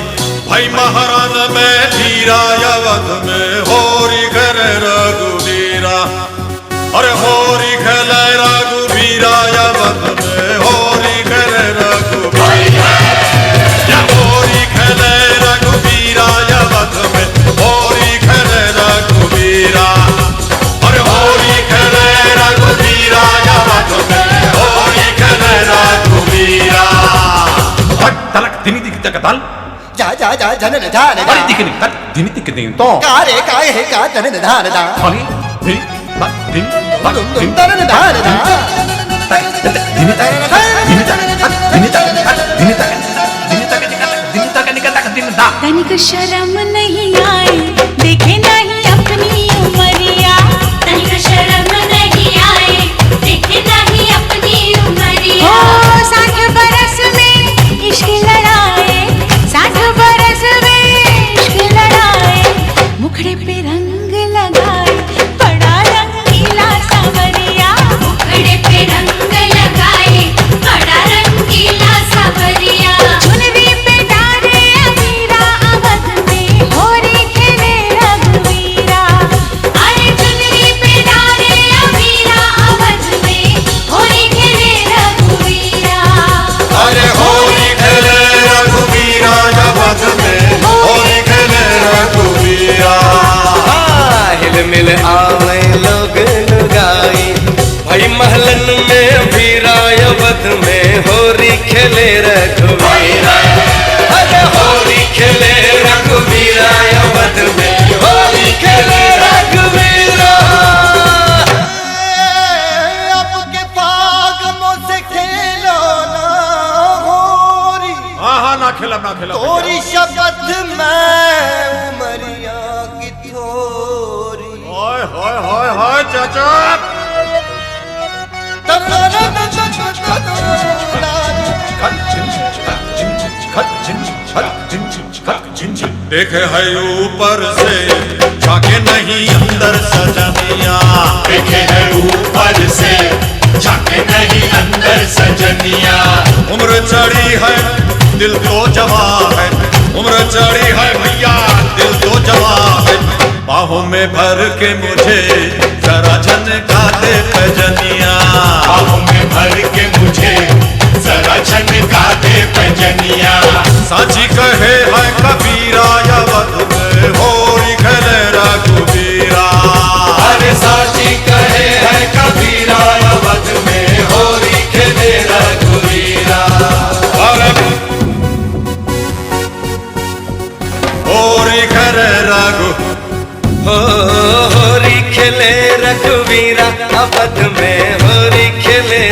भाई महारान में धीरा अवध में होरी खेले रघुवीरा। अरे होरी खेले रघुवीरा अवध में होरी खेले रघुवीरा। होरी खेले रघुवीरा अवध में होरी खेले रघुवीरा। अरे होरी खेले रघुवीरा अवध में होरी खेले रघुवीरा। तलक दिनी दिख तक ताल जा जा जा जनन धान दा अरे दिखनी तक दिनी दिख दिन तो कारे काय है का जनन धान दा अरे दिनी तक दिन दुम दुम तरन धान दा दिनी तक दिनी तक दिनी तक दिनी तक दिनी तक दिनी तक निकल तक दिन दा। तनिक शर्म नहीं आई देखे नहीं अपनी उमरिया, तनिक शर्म नहीं आई देखे नहीं अपनी उमरिया। ओ 60 बरस में इश्क लड़ाए, 60 बरस में इश्क लड़ाए। मुखड़े पे रंग लगाए बड़ा रंगीला सावरिया, मुखड़े पे रंग लगाए बड़ा रंगीला सावरिया। चुनरी पे डारे अमीरा अवध में होरी खेले रघुवीरा। अरे चुनरी पे डारे अमीरा अवध में होरी खेले रघुवीरा। अरे होली खेले रघुवीरा अवध में होली खेले रघुवीरा। हिल मिल आवे लोग लुगाई, भाई महलन में भीरा अवध में होरी खेले रघुवीरा। अरे होली खेले रघुवीरा अवध में होली खेले रघुवीरा। अब के फागमों से खेलो ना होरी, हाँ ना खेला ना खेला तोरी शपथ में उमरिया की थोरी। हाय हाय हाय हाय चाचा देखे है ऊपर से झाके नहीं अंदर सजनिया। देखे है ऊपर से झाके नहीं अंदर सजनिया। उम्र चढ़ी है दिल तो जवा है, उम्र चढ़ी है भैया दिल तो जवा है। बाहों में भर के मुझे जरा झनका दे पैजनिया। बाहों में भर के मुझे जरा झनका दे पैजनिया। साची कहे है कबीरा अवध में होली खेले रघुवीरा। अरे साची कहे है कबीरा अवध में होली खेले रघुवीरा। अरे होली खेले रघु होरी खेले रघुवीरा अवध में होरी खेले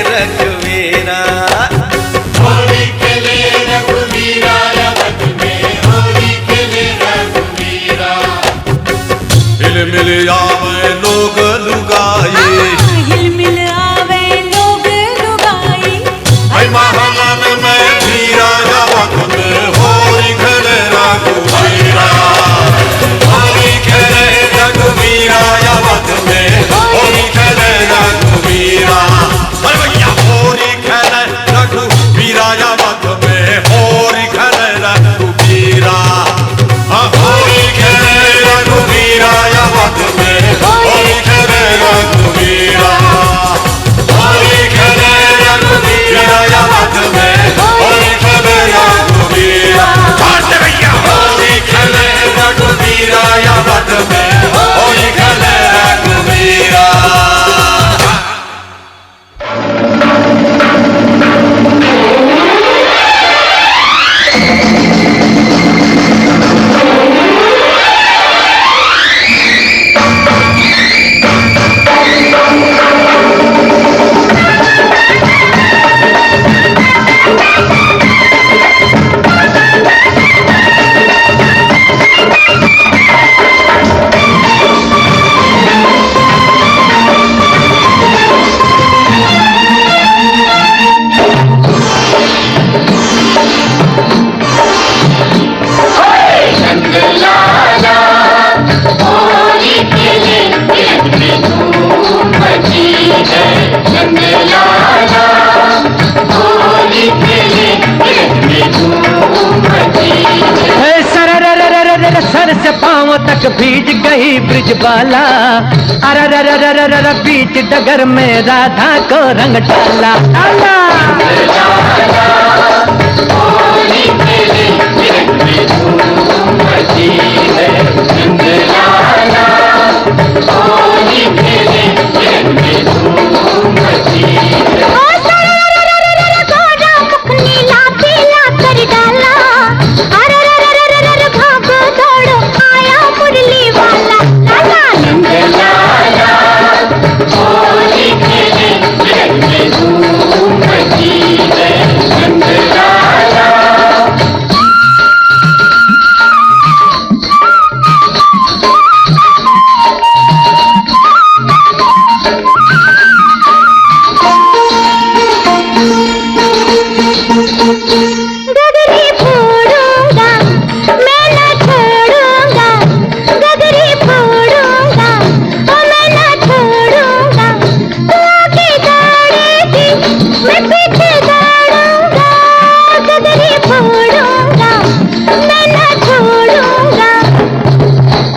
तक भीज गई ब्रिजबाला, अररररररर बीच डगर में राधा को रंग डाला डाला। होली खेले रंग में धूम मची है, रंग लाला। होली खेले रंग में धूम मची है। गोरा मुख नीला पीला कर डाला, अररररररर भागो दौड़ो आया मुरली वाला, लाला रंग लाला। होली खेले रंग में धूम मची है, रंग लाला। गगरी फोड़ूंगा मैं न छोड़ूंगा, गगरी फोड़ूंगा मैं न छोड़ूंगा, तू आगे दौड़ेगी मैं पीछे दौड़ूंगा, गगरी फोड़ूंगा मैं न छोड़ूंगा।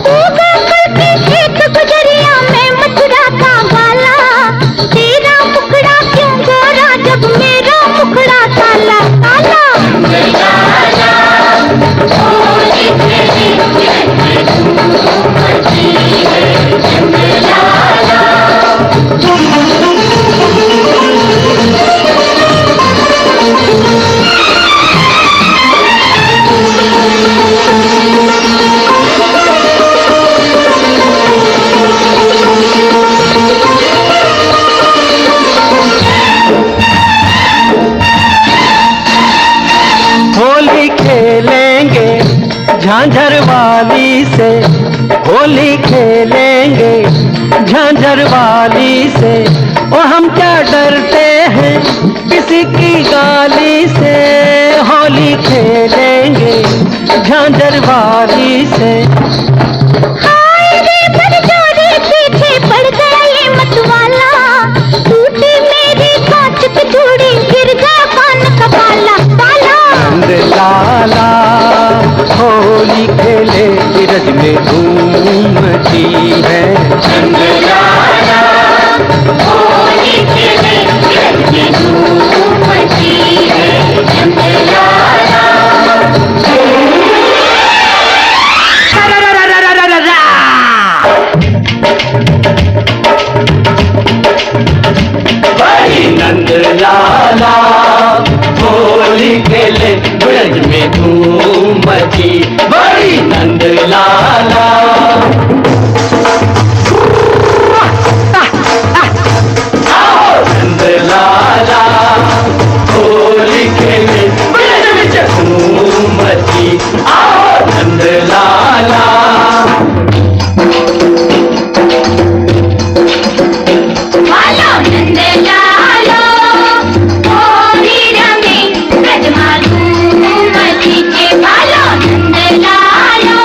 तू गोकुल के खेत गुजरिया मैं मथुरा का वाला, तेरा मुखड़ा क्यों गोरा जब मेरा मुखड़ा काला काला। होली खेले रंग में धूम मची है, रंग लाला। होली खेलेंगे झांझर वाली से, होली खेलेंगे झांझर वाली से, ओ हम क्या डरते हैं किसी की गाली से, होली खेलेंगे झांझर वाली से। हाय रे बरजोरे पीछे पड़ गया ये मतवाला, टूटी मेरी कांच की चूड़ी गिर गया पान का बाला बाला। रंग लाला होली खेले रज में धूम मची है, रंग लाला। होली खेले रंग में धूम मची है, रंग लाला। बड़ी नंद लाला होली खेले ब्रज में धूम मची, बड़ी नंद लाला। नंद लाला होली खेले ब्रज में धूम मची, आओ नंद लाला। वालो नंद लालो होली रंगे ब्रज में धूम मची के, वालो नंद लालो।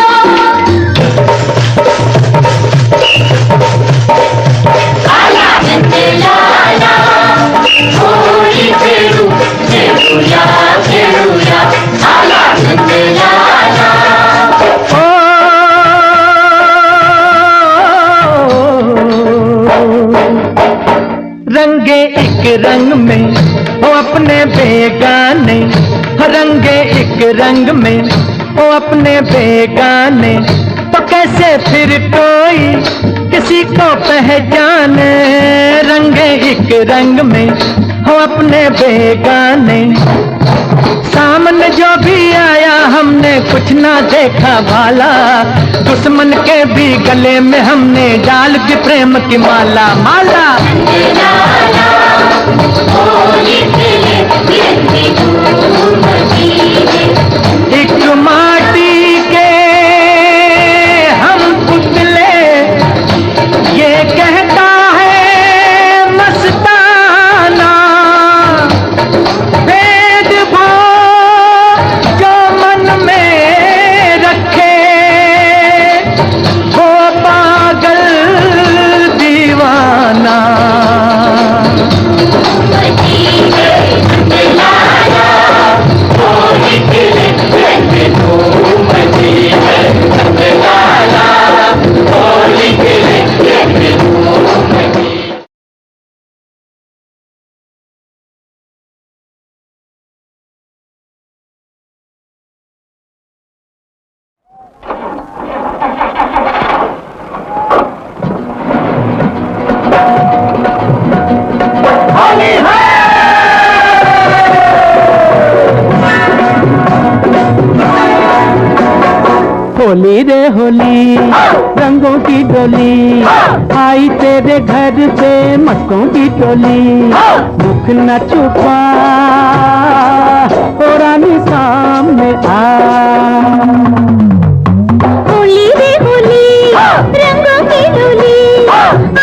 आला नंद लाला। होली खेलू खेलूया खेलूया, आला नंद लाला। रंगे एक रंग में ओ अपने बेगाने, रंगे एक रंग में ओ अपने बेगाने, तो कैसे फिर कोई किसी को पहचाने, रंगे एक रंग में हो अपने बेगाने। सामने जो भी आया हमने कुछ ना देखा भाला, दुश्मन के भी गले में हमने डाल दी प्रेम की माला माला। होली खेले रंग में धूम मची है, एक माटी के हम पुतले, ये कहता है मस्ताना, भेदभाव जो मन में रखे वो पागल दीवाना। मची होली रे होली रंगों की डोली आई तेरे घर पे मटकों की टोली मुख न छुपा ओ रानी सामने आ होली रे होली रंगों की डोली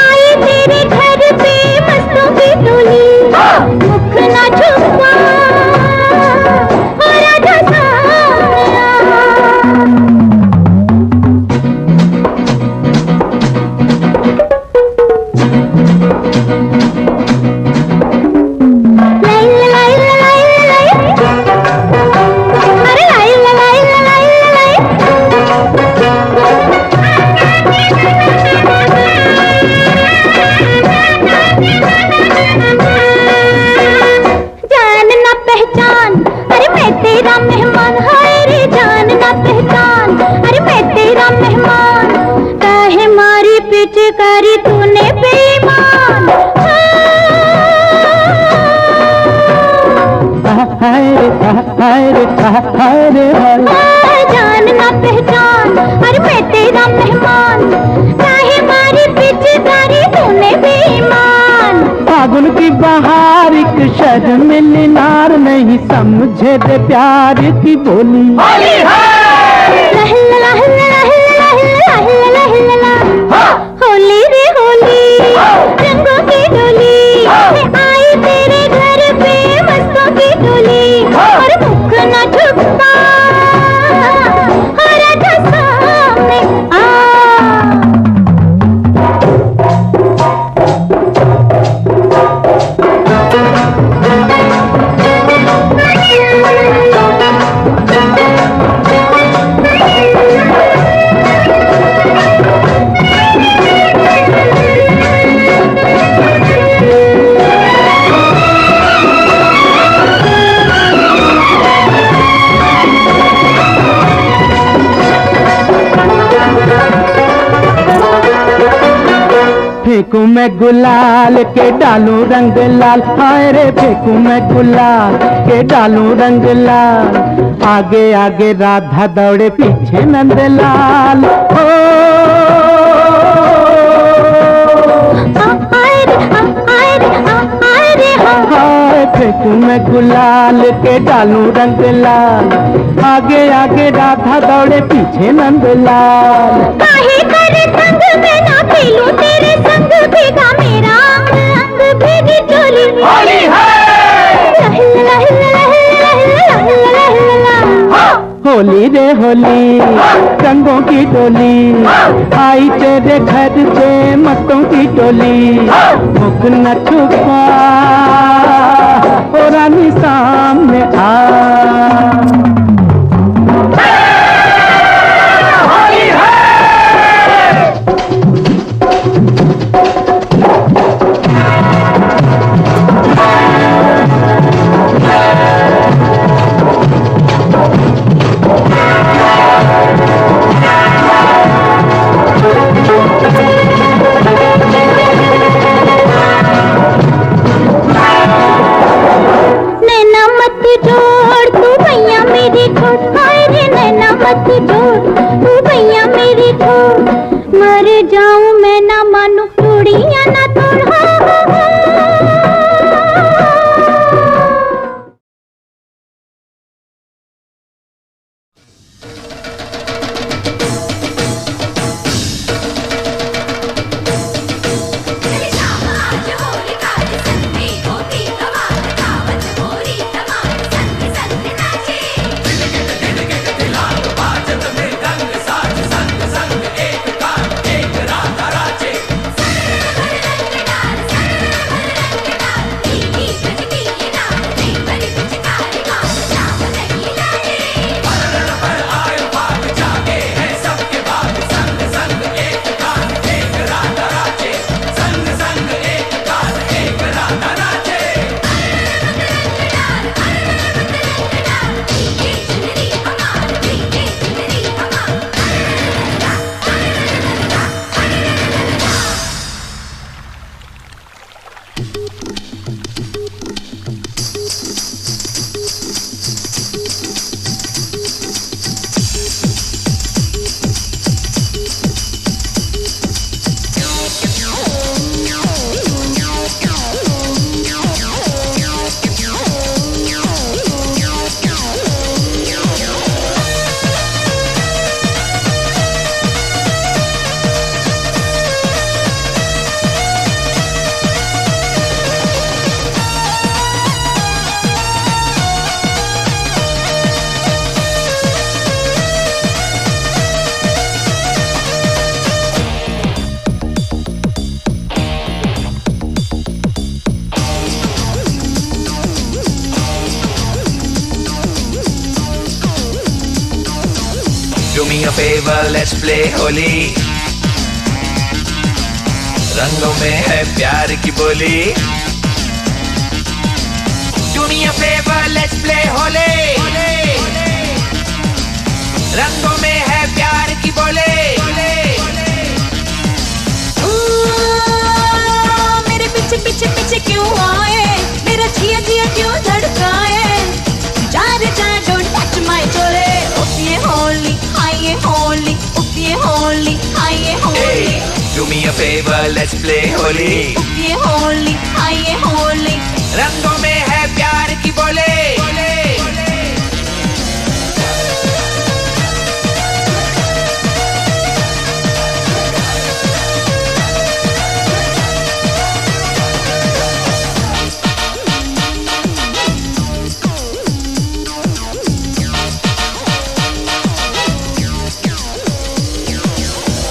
आई तेरे घर पे मस्तों की टोली मुख ना छुपा और राधा सामने आ मेहमान हाय रे जान ना पहचान अरे मैं तेरा मेहमान काहे मारी पिचकारी तूने बेईमान जान ना पहचान अरे मैं तेरा मेहमान काहे मारी पिचकारी तूने बेईमान फागुन की बहार एक शर्मिलनार नहीं समझे दे प्यार की बोली होली रे होली रंगों की डोली आई तेरे घर पे मस्तों की डोली और मुख न छुपा और राधा सामने आ फेंकू मैं गुलाल के डालूं रंग लाल हाय रे फेंकू मैं गुलाल के डालूं रंग लाल आगे आगे राधा दौड़े पीछे नंदलाल हो हाय फेंकू मैं गुलाल के डालूं रंग लाल आगे आगे राधा दौड़े पीछे नंदलाल काहे करे संग में ना पीलूं तेरे संग भीगा मेरा अंग भीगी चोली होली है होली रे होली रंगों की डोली आई तेरे घर से मस्तों की टोली मुख न छुपा ओ रानी सामने आ मत जोड़ तू भैया मेरी छोड़ मर जाऊं मैं ना मानू चूड़ियां ना तोड़ संग संग एक कान एक राधा राजे me a favor, let's play Holi. रंगों में है प्यार की बोली। Do me a favor, let's play Holi. रंगों में है प्यार की बोली। मेरे पीछे पीछे पीछे क्यों आए, मेरा जिया जिया क्यों धड़काए। जा रे जा, don't touch my चोले। उपिए होली, आइए होली, उपिए होली, आइए Holi. Do me a favor, let's play Holi. उपिए Holi, आइए होली। रंगों में है प्यार की बोले।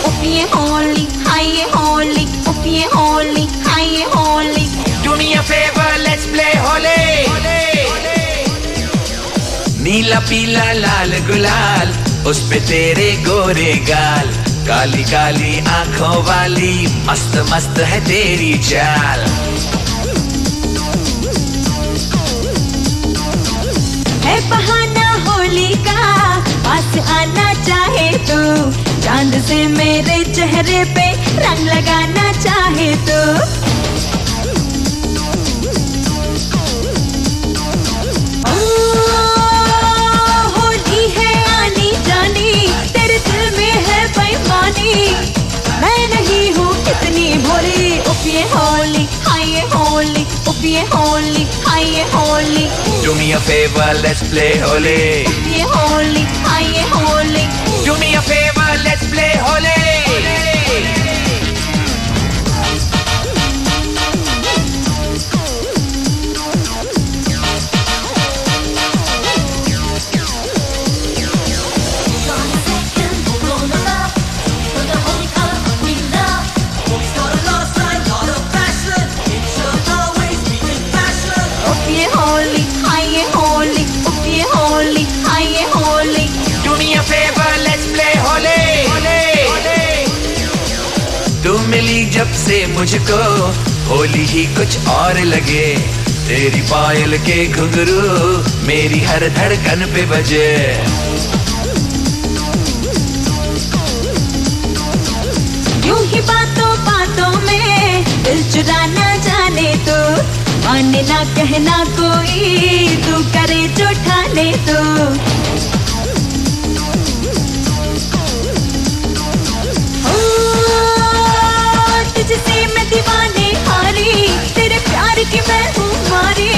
उपिए होली, आइए होली, उपिए होली, आइए Holi. Do me a favor, let's play Holi. नीला पीला लाल गुलाल, उस पे तेरे गोरे गाल। काली काली आंखों वाली, मस्त मस्त है तेरी चाल। है बहाना होली का, पास आना चाहे तो। चांद से मेरे चेहरे पे रंग लगाना चाहे तो। ओ, होली है आनी जानी, तेरे दिल में है बेईमानी। मैं नहीं हूँ कितनी भोली। उपिए होली, आइए होली, उपिए होली, आइए Holi. Do me a favor, let's play Holi. उपिए Holi, आइए Holi. Do me a favor, let's play Holi. उपिए Holi, आइए होली, उपिए होली, आइए Holi. Do me a favor, let's play Holi. तू मिली जब से मुझको, होली ही कुछ और लगे। तेरी पायल के घुंघरू मेरी हर धड़कन पे बजे। यूं ही बातों बातों में दिल चुराना जाने तो। माने ना कहना कोई, तू करे जो ठाने तो। ओ, तुझसे मैं दीवाने हारी, तेरे प्यार की मैं हूँ मारी।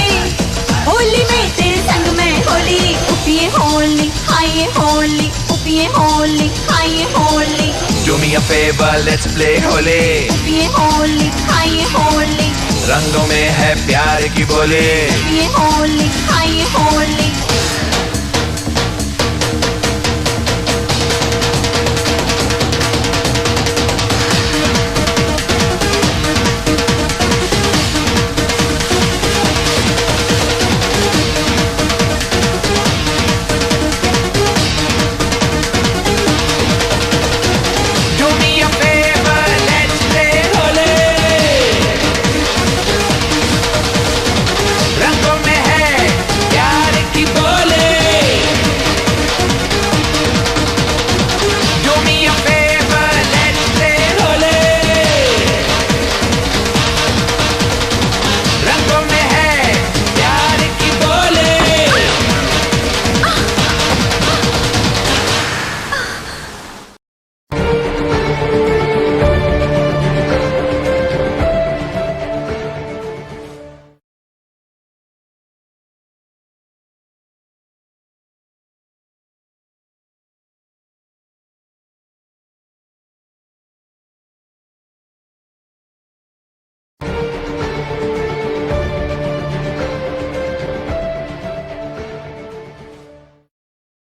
होली में तेरे संग में होली। उपिए होली, आइए होली, उपिए होली, आइए Holi. Do me a favor, let's play Holi. उपिए Holi, आइए होली। रंगों में है प्यार की बोली। उपिए